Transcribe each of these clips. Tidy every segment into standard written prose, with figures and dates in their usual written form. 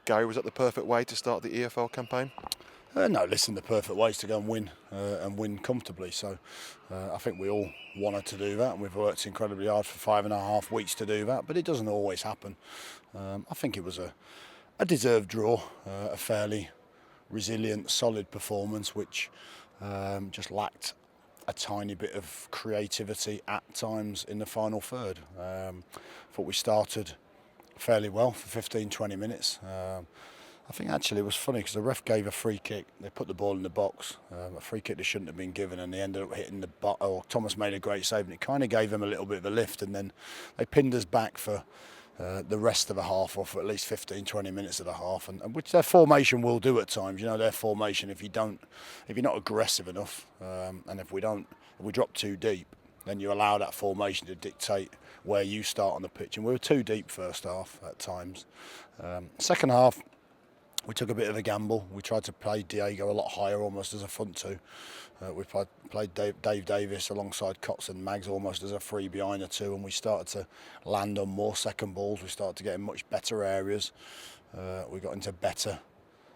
Gary, was that the perfect way to start the EFL campaign? No, listen, the perfect way is to go and win comfortably. So I think we all wanted to do that, and we've worked incredibly hard for 5.5 weeks to do that, but it doesn't always happen. I think it was a deserved draw, a fairly resilient, solid performance, which just lacked a tiny bit of creativity at times in the final third. Thought we started fairly well for 15-20 minutes. I think actually it was funny because the ref gave a free kick. They put the ball in the box, a free kick that shouldn't have been given, and they ended up hitting the butt. Or Thomas made a great save, and it kind of gave them a little bit of a lift. And then they pinned us back for the rest of the half, or for at least 15-20 minutes of the half, and which their formation will do at times. You know, their formation, if you're not aggressive enough, and if we drop too deep, then you allow that formation to dictate where you start on the pitch. And we were too deep first half at times. Second half, we took a bit of a gamble. We tried to play Diego a lot higher, almost as a front two. We played Dave Davis alongside Cox and Mags almost as a free behind the two, and we started to land on more second balls. We started to get in much better areas. We got into better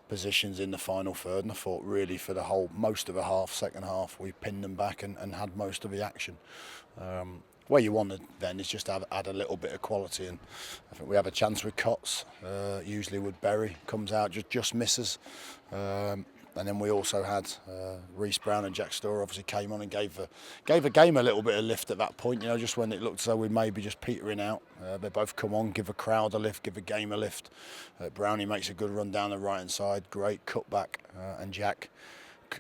positions in the final third, and I thought really for most of the half, second half, we pinned them back and had most of the action. Where you wanted then is just to add a little bit of quality, and I think we have a chance with Cots, usually with Berry, comes out, just misses. And then we also had Reece Brown and Jack Storer obviously came on and gave the game a little bit of lift at that point, you know, just when it looked as though we may be just petering out. They both come on, give a crowd a lift, give the game a lift. Brownie makes a good run down the right hand side, great cutback, and Jack,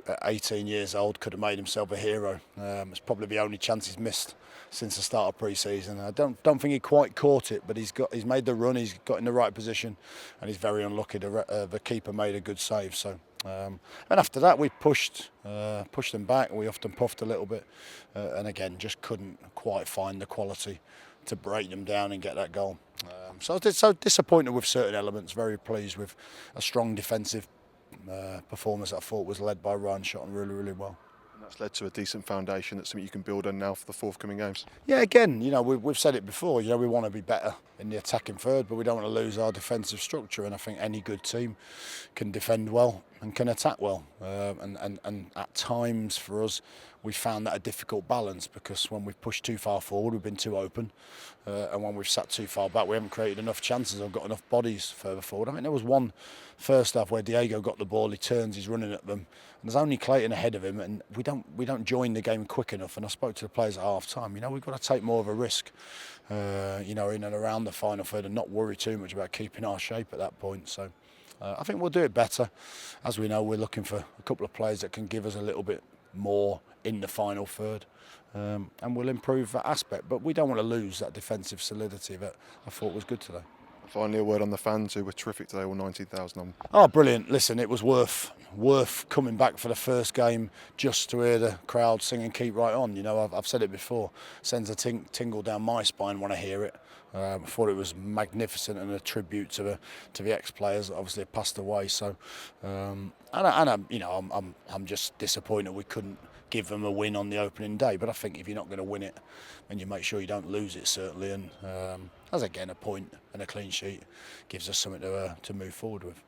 at 18 years old, could have made himself a hero. It's probably the only chance he's missed since the start of pre-season. I don't think he quite caught it, but he's made the run, he's got in the right position, and he's very unlucky. The keeper made a good save. So, and after that we pushed them back. We often puffed a little bit, and again just couldn't quite find the quality to break them down and get that goal. So I was so disappointed with certain elements. Very pleased with a strong defensive performance that I thought was led by Ryan Shotton really well. And that's led to a decent foundation. That's something you can build on now for the forthcoming games. Yeah, again, you know, we've said it before. You know, we want to be better in the attacking third, but we don't want to lose our defensive structure. And I think any good team can defend well and can attack well. And at times for us, we found that a difficult balance, because when we've pushed too far forward, we've been too open, and when we've sat too far back, we haven't created enough chances or got enough bodies further forward. I mean, there was one first half where Diego got the ball, he turns, he's running at them, and there's only Clayton ahead of him, and we don't join the game quick enough. And I spoke to the players at half time. You know, we've got to take more of a risk, you know, in and around the final third, and not worry too much about keeping our shape at that point. So I think we'll do it better. As we know, we're looking for a couple of players that can give us a little bit more in the final third, and we'll improve that aspect. But we don't want to lose that defensive solidity that I thought was good today. Finally, a word on the fans who were terrific today, all 19,000 of them. Oh, brilliant. Listen, it was worth coming back for the first game just to hear the crowd sing and keep right on. You know, I've said it before, sends a tingle down my spine when I hear it. I thought it was magnificent and a tribute to the ex-players that obviously have passed away. So, I'm just disappointed we couldn't give them a win on the opening day. But I think if you're not going to win it, then you make sure you don't lose it, certainly. And as again, a point and a clean sheet gives us something to move forward with.